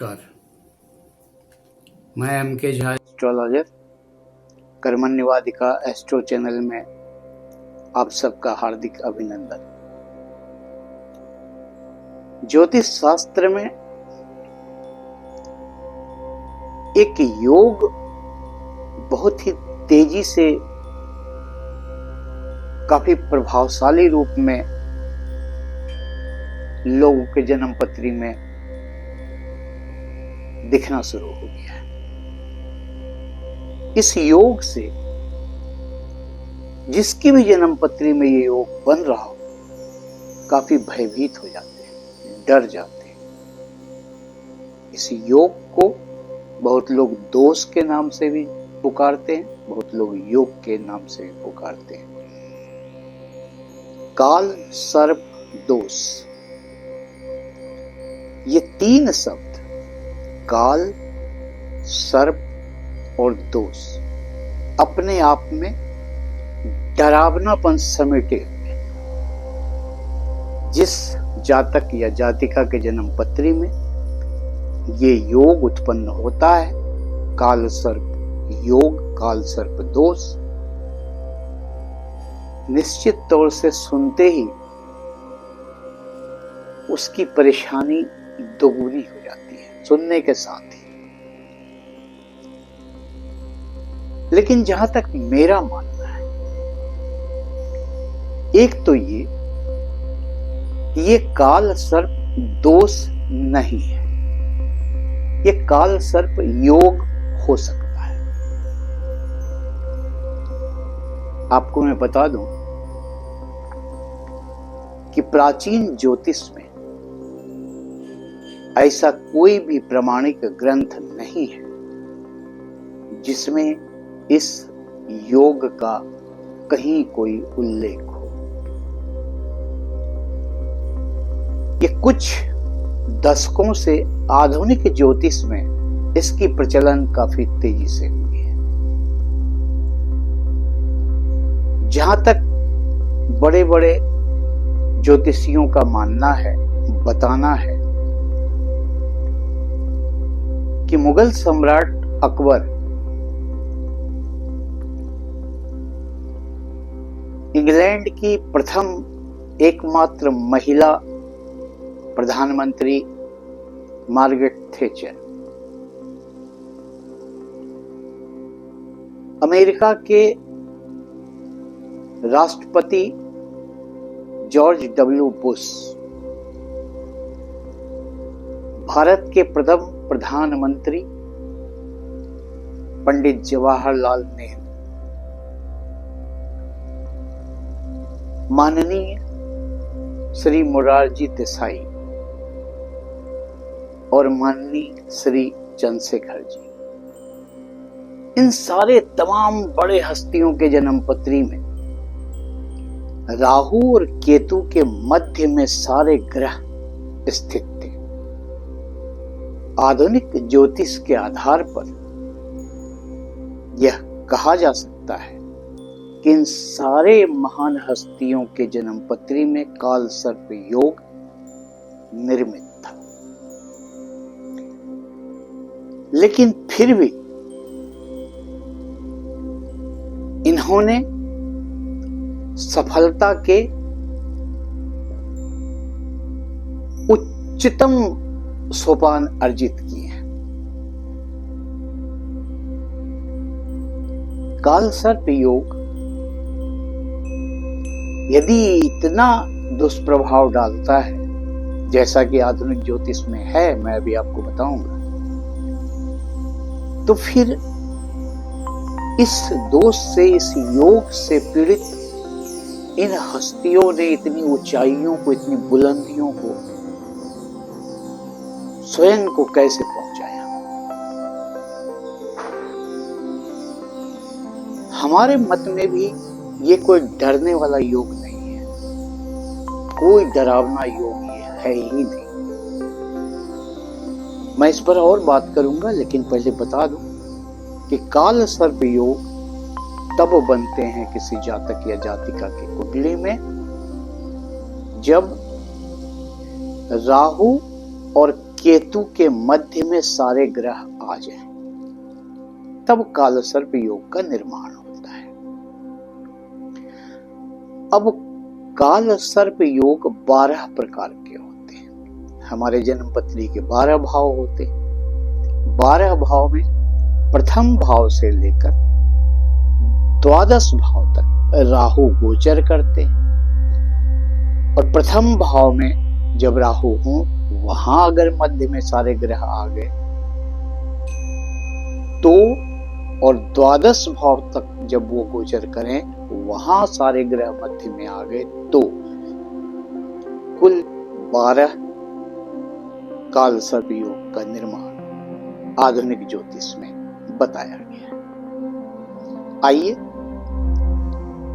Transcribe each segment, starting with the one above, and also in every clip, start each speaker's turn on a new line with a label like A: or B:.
A: नमस्कार। मैं एम के झा,
B: एस्ट्रोलॉजर कर्मण्यवादिका एस्ट्रो चैनल में आप सबका हार्दिक अभिनंदन। ज्योतिष शास्त्र में एक योग बहुत ही तेजी से काफी प्रभावशाली रूप में लोगों के जन्म पत्री में दिखना शुरू हो गया है। इस योग से जिसकी भी जन्म पत्री में ये योग बन रहा हो, काफी भयभीत हो जाते हैं, डर जाते हैं। इस योग को बहुत लोग दोष के नाम से भी पुकारते हैं, बहुत लोग योग के नाम से भी पुकारते हैं। काल, सर्प, दोष, ये तीन शब्द काल, सर्प और दोष अपने आप में डरावनापन समेटे हुए। जिस जातक या जातिका के जन्म पत्री में ये योग उत्पन्न होता है, काल सर्प योग, काल सर्प दोष, निश्चित तौर से सुनते ही उसकी परेशानी दोगुनी हो जाती है सुनने के साथ ही। लेकिन जहां तक मेरा मानना है, एक तो ये काल सर्प दोष नहीं है, ये काल सर्प योग हो सकता है। आपको मैं बता दूं कि प्राचीन ज्योतिष में ऐसा कोई भी प्रमाणिक ग्रंथ नहीं है जिसमें इस योग का कहीं कोई उल्लेख हो। ये कुछ दशकों से आधुनिक ज्योतिष में इसकी प्रचलन काफी तेजी से हुई है। जहां तक बड़े बड़े ज्योतिषियों का मानना है, बताना है कि मुगल सम्राट अकबर इंग्लैंड की प्रथम एकमात्र महिला प्रधानमंत्री मार्गरेट थैचर, अमेरिका के राष्ट्रपति जॉर्ज डब्ल्यू बुश, भारत के प्रथम प्रधानमंत्री पंडित जवाहरलाल नेहरू, माननीय श्री मोरारजी देसाई और माननीय श्री चंद्रशेखर जी, इन सारे तमाम बड़े हस्तियों के जन्म पत्री में राहु और केतु के मध्य में सारे ग्रह स्थित थे। आधुनिक ज्योतिष के आधार पर यह कहा जा सकता है कि इन सारे महान हस्तियों के जन्म पत्री में काल सर्प योग निर्मित था। लेकिन फिर भी इन्होंने सफलता के उच्चतम सोपान अर्जित किए हैं। काल सर्प योग यदि इतना दुष्प्रभाव डालता है जैसा कि आधुनिक ज्योतिष में है, मैं अभी आपको बताऊंगा, तो फिर इस दोष से, इस योग से पीड़ित इन हस्तियों ने इतनी ऊंचाइयों को, इतनी बुलंदियों को स्वयं को कैसे पहुंचाया। हमारे मत में भी ये कोई डरने वाला योग नहीं है, कोई डरावना योग ये है ही नहीं। मैं इस पर और बात करूंगा, लेकिन पहले बता दूं कि काल सर्प योग तब बनते हैं किसी जातक या जातिका की कुंडली में जब राहु और केतु के मध्य में सारे ग्रह आ जाएं, तब काल सर्प योग का निर्माण होता है। अब काल सर्प योग 12 प्रकार के होते हैं। हमारे जन्म पत्री के 12 भाव होते हैं। 12 भाव में प्रथम भाव से लेकर 12 भाव तक राहु गोचर करते हैं, और प्रथम भाव में जब राहु हो वहां अगर मध्य में सारे ग्रह आ गए तो, और 12 भाव तक जब वो गोचर करें वहां सारे ग्रह मध्य में आ गए तो कुल 12 काल सर्प योग का निर्माण आधुनिक ज्योतिष में बताया गया। आइए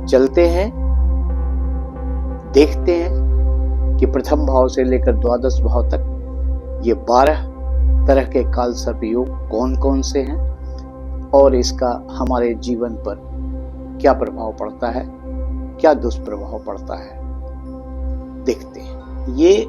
B: चलते हैं, देखते हैं कि प्रथम भाव से लेकर 12 भाव तक ये 12 तरह के काल सर्प योग कौन कौन से हैं और इसका हमारे जीवन पर क्या प्रभाव पड़ता है, क्या दुष्प्रभाव पड़ता है, देखते हैं। ये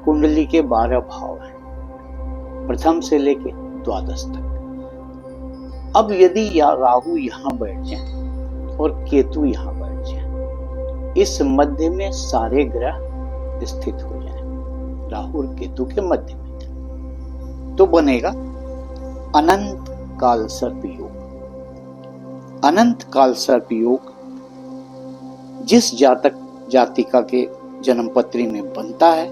B: कुंडली के 12 भाव हैं, प्रथम से लेकर 12 तक। अब यदि राहु यहां बैठ जाए और केतु यहां बैठ जाए, इस मध्य में सारे ग्रह स्थित हो जाए, राहु और केतु के मध्य में, तो बनेगा अनंत काल सर्प योग। अनंत काल सर्प योग जिस जातक जातिका के जन्म पत्री में बनता है,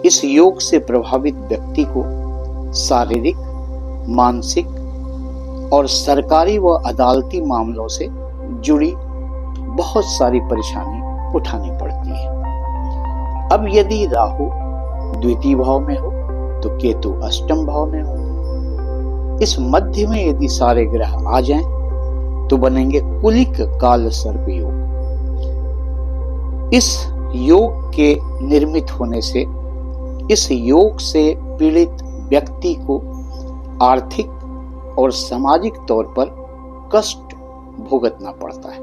B: इस योग से प्रभावित व्यक्ति को शारीरिक, मानसिक और सरकारी व अदालती मामलों से जुड़ी बहुत सारी परेशानी उठानी पड़ती है। अब यदि राहु द्वितीय भाव में हो तो केतु अष्टम भाव में हो। इस मध्य में यदि सारे ग्रह आ जाएं तो बनेंगे कुलिक काल सर्प योग। इस योग के निर्मित होने से, इस योग से पीड़ित व्यक्ति को आर्थिक और सामाजिक तौर पर कष्ट भुगतना पड़ता है।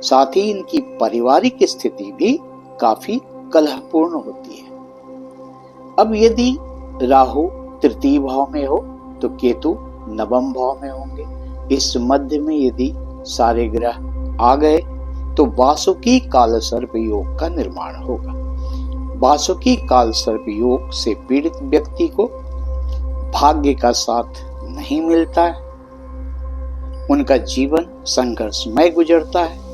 B: साथ ही इनकी पारिवारिक स्थिति भी काफी कलहपूर्ण होती है। अब यदि राहु तृतीय भाव में हो तो केतु नवम भाव में होंगे। इस मध्य में यदि सारे ग्रह आ गए तो वासुकी काल सर्प योग का निर्माण होगा। वासुकी काल सर्प योग से पीड़ित व्यक्ति को भाग्य का साथ नहीं मिलता है, उनका जीवन संघर्षमय गुजरता है।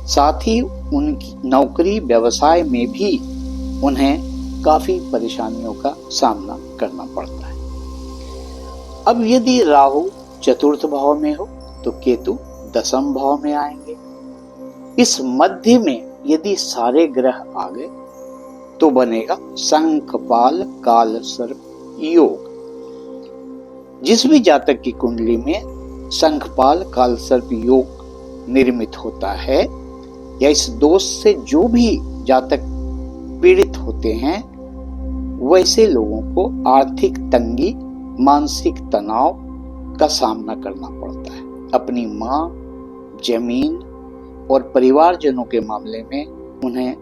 B: साथ ही उनकी नौकरी व्यवसाय में भी उन्हें काफी परेशानियों का सामना करना पड़ता है। अब यदि राहु चतुर्थ भाव में हो तो केतु दसम भाव में आएंगे। इस मध्य में यदि सारे ग्रह आ गए तो बनेगा शंखपाल काल सर्प योग। जिस भी जातक की कुंडली में शंखपाल काल सर्प योग निर्मित होता है या इस दोष से जो भी जातक पीड़ित होते हैं, वैसे लोगों को आर्थिक तंगी, मानसिक तनाव का सामना करना पड़ता है। अपनी मां, जमीन और परिवारजनों के मामले में उन्हें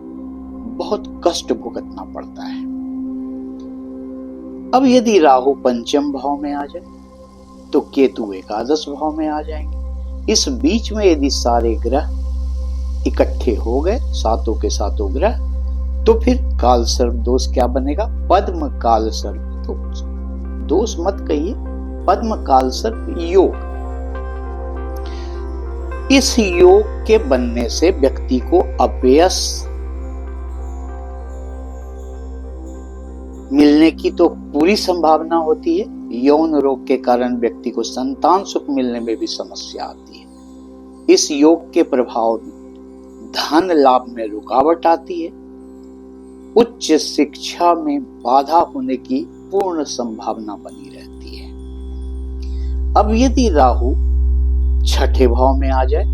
B: बहुत कष्ट भुगतना पड़ता है। अब यदि राहु पंचम भाव में आ जाए तो केतु एकादश भाव में आ जाएंगे। इस बीच में यदि सारे ग्रह इकट्ठे हो गए, सातों के सातों ग्रह, तो फिर काल सर्प दोष क्या बनेगा? पद्म काल सर्प दोष। दोष मत कहिए, पद्म काल सर्प योग। इस योग के बनने से व्यक्ति को अपयश मिलने की तो पूरी संभावना होती है। यौन रोग के कारण व्यक्ति को संतान सुख मिलने में भी समस्या आती है। इस योग के प्रभाव में धन लाभ में रुकावट आती है। उच्च शिक्षा में बाधा होने की पूर्ण संभावना बनी रहती है। अब यदि राहु छठे भाव में आ जाए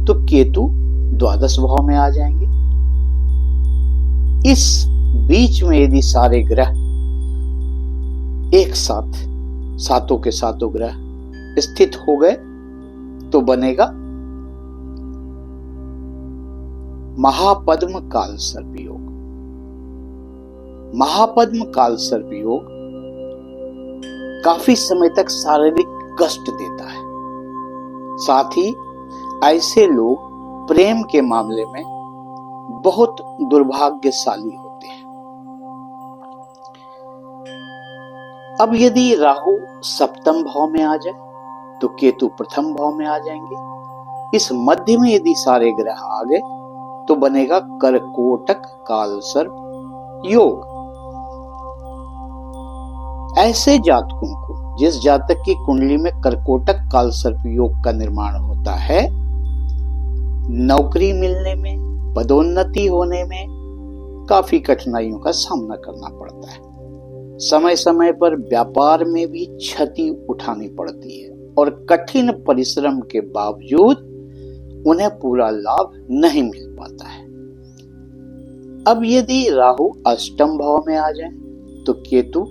B: तो केतु द्वादश भाव में आ जाएंगे। इस बीच में यदि सारे ग्रह एक साथ, सातों के सातों ग्रह स्थित हो गए तो बनेगा महापद्म काल सर्प योग। महापद्म काल सर्प योग काफी समय तक शारीरिक कष्ट देता है। साथ ही ऐसे लोग प्रेम के मामले में बहुत दुर्भाग्यशाली होते हैं। अब यदि राहु सप्तम भाव में आ जाए तो केतु प्रथम भाव में आ जाएंगे। इस मध्य में यदि सारे ग्रह आ गए तो बनेगा कर्कोटक काल सर्प योग। ऐसे जातकों को, जिस जातक की कुंडली में कर्कोटक काल सर्प योग का निर्माण होता है, नौकरी मिलने में, पदोन्नति होने में काफी कठिनाइयों का सामना करना पड़ता है। समय समय पर व्यापार में भी क्षति उठानी पड़ती है और कठिन परिश्रम के बावजूद उन्हें पूरा लाभ नहीं मिल पाता है। अब यदि राहु अष्टम भाव में आ जाए तो केतु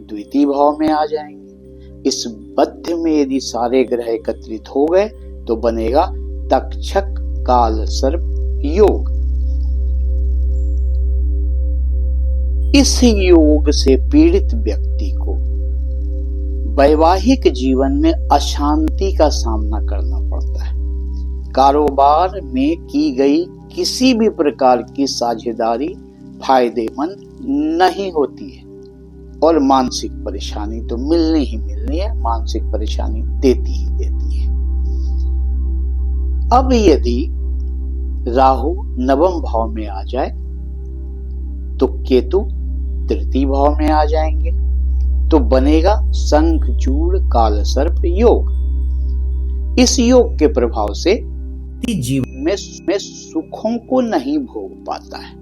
B: द्वितीय भाव में आ जाएंगे। इस मध्य में यदि सारे ग्रह एकत्रित हो गए तो बनेगा तक्षक काल सर्प योग। इस योग से पीड़ित व्यक्ति को वैवाहिक जीवन में अशांति का सामना करना पड़ता है। कारोबार में की गई किसी भी प्रकार की साझेदारी फायदेमंद नहीं होती है और मानसिक परेशानी तो मिलनी ही मिलनी है, मानसिक परेशानी देती ही देती है। अब यदि राहु नवम भाव में आ जाए तो केतु तृतीय भाव में आ जाएंगे तो बनेगा शंखचूड़ काल सर्प योग। इस योग के प्रभाव से जीवन में सुखों को नहीं भोग पाता है।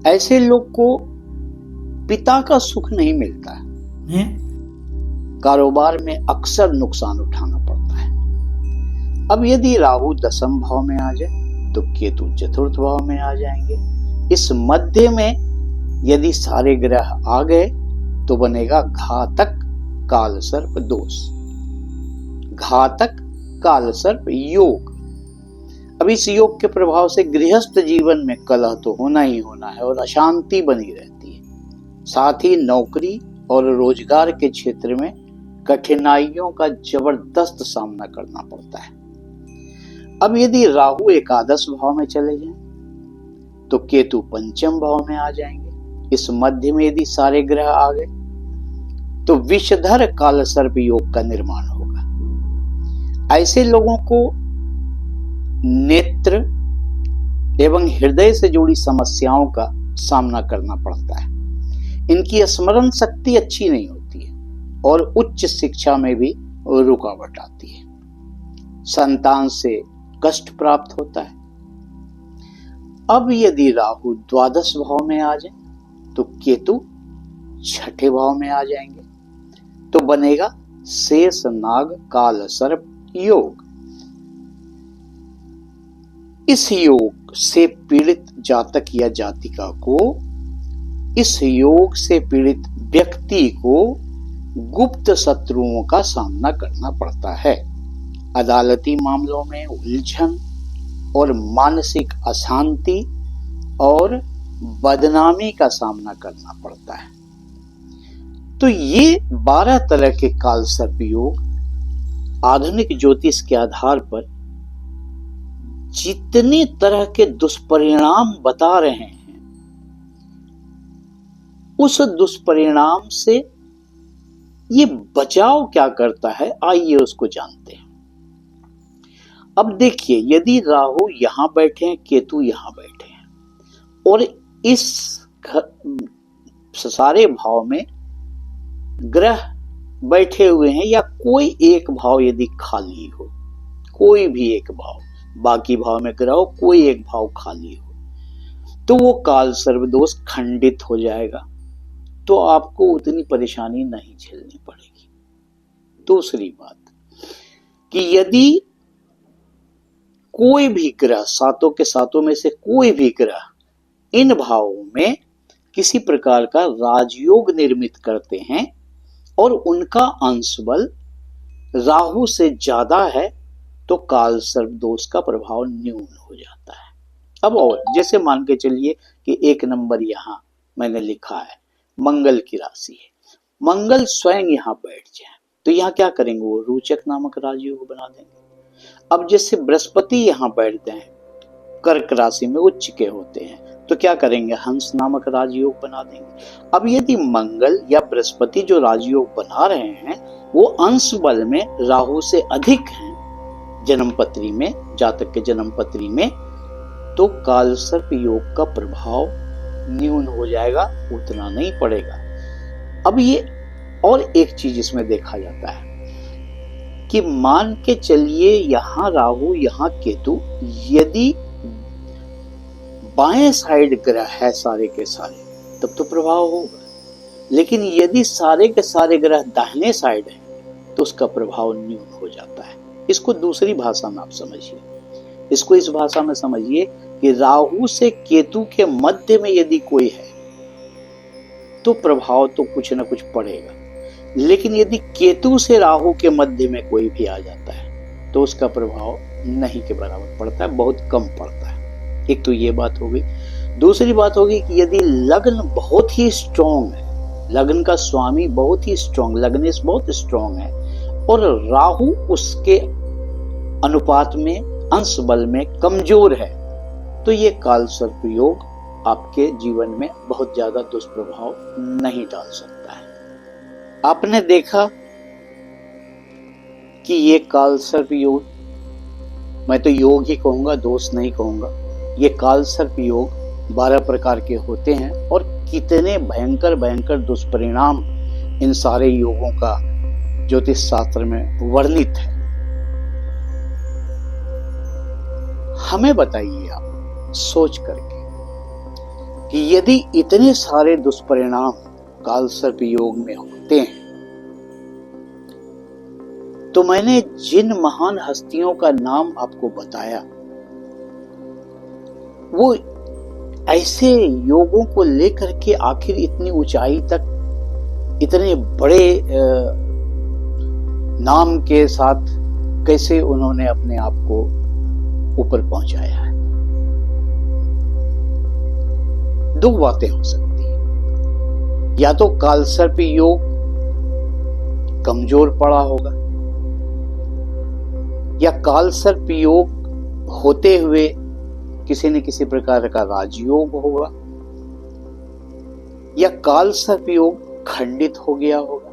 B: ऐसे लोग को पिता का सुख नहीं मिलता है। कारोबार में अक्सर नुकसान उठाना पड़ता है। अब यदि राहु दसम भाव में आ जाए तो केतु चतुर्थ भाव में आ जाएंगे। इस मध्य में यदि सारे ग्रह आ गए तो बनेगा घातक काल सर्प दोष, घातक काल सर्प योग। अब इस योग के प्रभाव से गृहस्थ जीवन में कलह तो होना ही होना है और अशांति बनी रहती है। साथ ही नौकरी और रोजगार के क्षेत्र में कठिनाइयों का जबरदस्त सामना करना पड़ता है। अब यदि राहु एकादश भाव में चले जाएं तो केतु पंचम भाव में आ जाएंगे। इस मध्य में यदि सारे ग्रह आ गए तो विषधर काल सर्प योग का निर्माण होगा। ऐसे लोगों को नेत्र एवं हृदय से जुड़ी समस्याओं का सामना करना पड़ता है। इनकी स्मरण शक्ति अच्छी नहीं होती है और उच्च शिक्षा में भी रुकावट आती है। संतान से कष्ट प्राप्त होता है। अब यदि राहु द्वादश भाव में आ जाए तो केतु छठे भाव में आ जाएंगे तो बनेगा शेष नाग काल सर्प योग। इस योग से पीड़ित जातक या जातिका को, इस योग से पीड़ित व्यक्ति को गुप्त शत्रुओं का सामना करना पड़ता है। अदालती मामलों में उलझन और मानसिक अशांति और बदनामी का सामना करना पड़ता है। तो ये 12 तरह के काल सर्प योग आधुनिक ज्योतिष के आधार पर जितने तरह के दुष्परिणाम बता रहे हैं, उस दुष्परिणाम से ये बचाव क्या करता है, आइए उसको जानते हैं। अब देखिए, यदि राहु यहां बैठे हैं, केतु यहां बैठे हैं और इस सारे भाव में ग्रह बैठे हुए हैं या कोई एक भाव यदि खाली हो, कोई भी एक भाव, बाकी भाव में ग्रह हो, कोई एक भाव खाली हो, तो वो काल सर्वदोष खंडित हो जाएगा, तो आपको उतनी परेशानी नहीं झेलनी पड़ेगी। दूसरी बात कि यदि कोई भी ग्रह, सातों के सातों में से कोई भी ग्रह इन भावों में किसी प्रकार का राजयोग निर्मित करते हैं और उनका अंश बल राहु से ज्यादा है तो काल सर्प दोष का प्रभाव न्यून हो जाता है। अब और जैसे मान के चलिए कि 1 नंबर यहां मैंने लिखा है, मंगल की राशि है, मंगल स्वयं यहां बैठ जाए तो यहां क्या करेंगे, वो रोचक नामक राजयोग बना देंगे। अब जैसे बृहस्पति यहां बैठते हैं, कर्क राशि में उच्च के होते हैं, तो क्या करेंगे, हंस नामक राजयोग बना देंगे। अब यदि मंगल या बृहस्पति जो राजयोग बना रहे हैं वो अंश बल में राहु से अधिक हैं जन्म पत्री में, जातक के जन्म पत्री में, तो कालसर्प योग का प्रभाव न्यून हो जाएगा, उतना नहीं पड़ेगा। अब ये और एक चीज इसमें देखा जाता है कि मान के चलिए यहां राहु यहां केतु, यदि बाएं साइड ग्रह है सारे के सारे तब तो प्रभाव होगा, लेकिन यदि सारे के सारे ग्रह दाहिने साइड है तो उसका प्रभाव न्यून हो जाता है। इसको दूसरी भाषा में आप समझिए, इसको इस भाषा में समझिए कि राहु से केतु के मध्य में यदि कोई है तो प्रभाव तो कुछ ना कुछ पड़ेगा, लेकिन यदि केतु से राहु के मध्य में कोई भी आ जाता है तो उसका प्रभाव नहीं के बराबर पड़ता है, बहुत कम पड़ता है। एक तो ये बात हो गई। दूसरी बात होगी कि यदि लग्न बहुत ही स्ट्रॉन्ग है, लग्न का स्वामी बहुत ही स्ट्रॉन्ग, लग्नेश बहुत स्ट्रॉन्ग है और राहु उसके अनुपात में अंश बल में कमजोर है, तो ये कालसर्प योग आपके जीवन में बहुत ज्यादा दुष्प्रभाव नहीं डाल सकता है। आपने देखा कि ये कालसर्प योग, मैं तो योग ही कहूंगा, दोष नहीं कहूंगा, ये कालसर्प योग 12 प्रकार के होते हैं और कितने भयंकर भयंकर दुष्परिणाम इन सारे योगों का ज्योतिष शास्त्र में वर्णित है। हमें बताइए आप सोच करके कि यदि इतने सारे दुष्परिणाम कालसर्प योग में होते हैं तो मैंने जिन महान हस्तियों का नाम आपको बताया वो ऐसे योगों को लेकर के आखिर इतनी ऊंचाई तक इतने बड़े नाम के साथ कैसे उन्होंने अपने आप को ऊपर पहुंचाया है। दो बातें हो सकती है, या तो कालसर्प योग कमजोर पड़ा होगा, या कालसर्प योग होते हुए किसी न किसी प्रकार का राजयोग होगा, या कालसर्प योग खंडित हो गया होगा,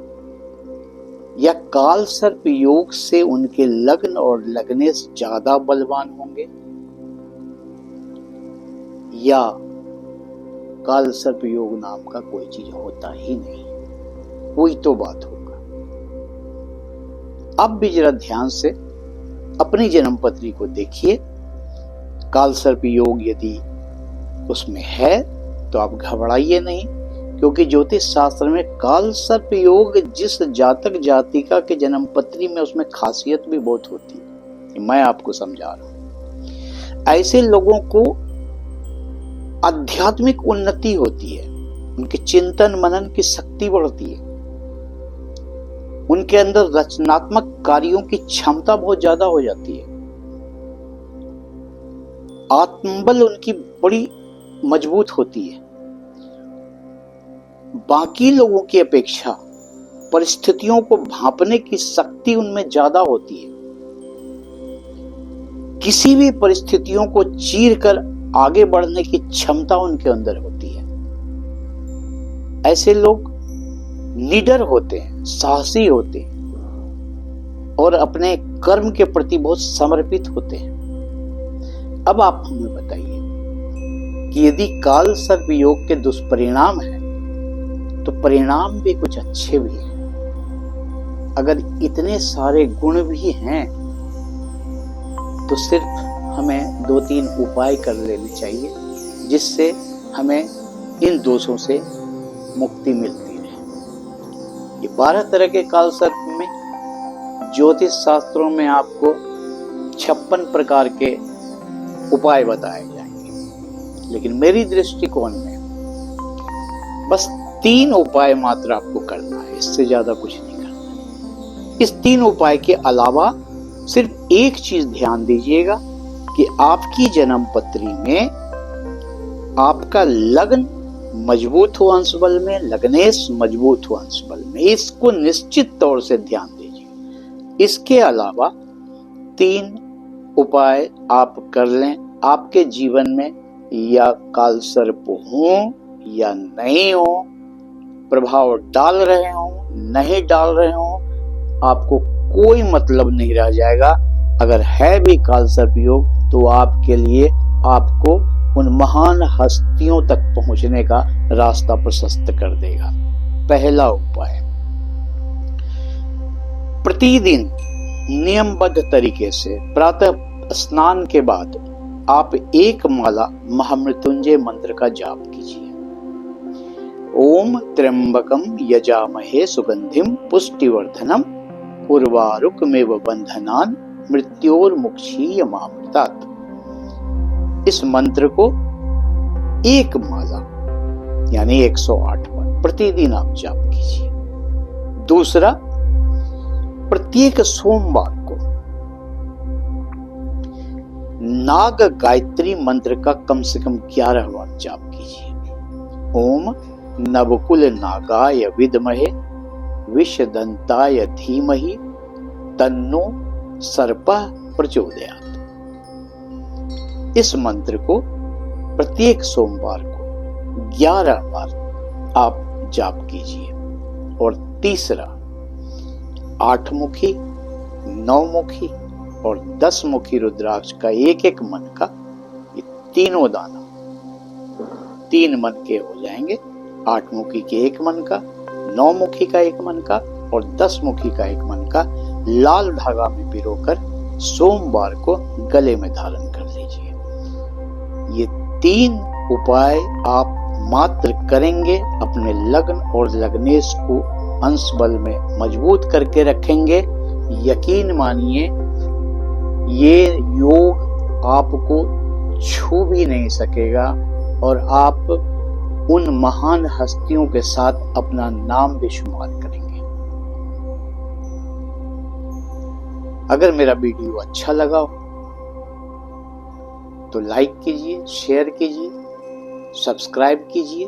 B: या कालसर्प योग से उनके लग्न और लग्नेश ज्यादा बलवान होंगे, या कालसर्प योग नाम का कोई चीज होता ही नहीं, कोई तो बात होगा। अब भी जरा ध्यान से अपनी जन्म पत्री को देखिए, कालसर्प योग यदि उसमें है तो आप घबराइए नहीं, क्योंकि ज्योतिष शास्त्र में कालसर्प योग जिस जातक जातिका के जन्म पत्री में उसमें खासियत भी बहुत होती है, मैं आपको समझा रहा हूं। ऐसे लोगों को आध्यात्मिक उन्नति होती है, उनके चिंतन मनन की शक्ति बढ़ती है, उनके अंदर रचनात्मक कार्यों की क्षमता बहुत ज्यादा हो जाती है, आत्मबल उनकी बड़ी मजबूत होती है, बाकी लोगों की अपेक्षा परिस्थितियों को भांपने की शक्ति उनमें ज्यादा होती है, किसी भी परिस्थितियों को चीर कर आगे बढ़ने की क्षमता उनके अंदर होती है। ऐसे लोग निडर होते हैं, साहसी होते हैं और अपने कर्म के प्रति बहुत समर्पित होते हैं। अब आप हमें बताइए कि यदि कालसर्प योग के दुष्परिणाम है तो परिणाम भी कुछ अच्छे भी हैं। अगर इतने सारे गुण भी हैं तो सिर्फ हमें 2-3 उपाय कर लेने चाहिए जिससे हमें इन दोषों से मुक्ति मिलती रहे। ये 12 तरह के कालसर्प में ज्योतिष शास्त्रों में आपको 56 प्रकार के उपाय बताए जाएंगे, लेकिन मेरी दृष्टिकोण में बस 3 उपाय मात्र आपको करना है, इससे ज्यादा कुछ नहीं करना। इस 3 उपाय के अलावा सिर्फ एक चीज ध्यान दीजिएगा कि आपकी जन्म पत्री में आपका लग्न मजबूत हो अंश बल में, लग्नेश मजबूत हो अंश बल में। इसको निश्चित तौर से ध्यान दीजिए। इसके अलावा 3 उपाय आप कर लें। आपके जीवन में या काल सर्प हो या नहीं हो, प्रभाव डाल रहे हो नहीं डाल रहे हो, आपको कोई मतलब नहीं रह जाएगा। अगर है भी काल सर्प योग तो आपके लिए आपको उन महान हस्तियों तक पहुंचने का रास्ता प्रशस्त कर देगा। पहला उपाय, प्रतिदिन नियमबद्ध तरीके से प्रातः स्नान के बाद आप 1 माला महामृत्युंजय मंत्र का जाप कीजिए। ओम त्र्यंबकम यजामहे सुगंधिम पुष्टिवर्धनम उर्वारुकमेव बंधनान मृत्योर्मुक्षीय मामृतात्। इस मंत्र को 1 माला यानी 108 बार प्रतिदिन आप जाप कीजिए। दूसरा, प्रत्येक सोमवार को नाग गायत्री मंत्र का कम से कम 11 बार जाप कीजिए। ओम नवकुल नागाय विद्महे विषदंताय धीमहि तन्नो सर्पः प्रचोदयात्। इस मंत्र को प्रत्येक सोमवार को 11 बार आप जाप कीजिए। और तीसरा, 8 मुखी, 9 मुखी और 10 मुखी रुद्राक्ष का एक मन का, ये तीनों दाना 3 मन के हो जाएंगे। 8 मुखी के 1 मन का, 9 मुखी का 1 मन का और 10 मुखी का 1 मन का लाल धागा में पिरोकर सोमवार को गले में धारण कर लीजिए। ये 3 उपाय आप मात्र करेंगे, अपने लग्न और लग्नेश को अंश बल में मजबूत करके रखेंगे। यकीन मानिए ये योग आपको छू भी नहीं सकेगा और आप उन महान हस्तियों के साथ अपना नाम भी शुमार करेंगे। अगर मेरा वीडियो अच्छा लगा हो तो लाइक कीजिए, शेयर कीजिए, सब्सक्राइब कीजिए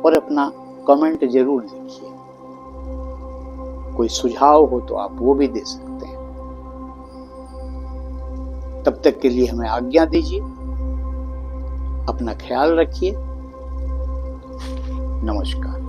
B: और अपना कमेंट जरूर लिखिए। कोई सुझाव हो तो आप वो भी दे सकते हैं। तब तक के लिए हमें आज्ञा दीजिए। अपना ख्याल रखिए। नमस्कार।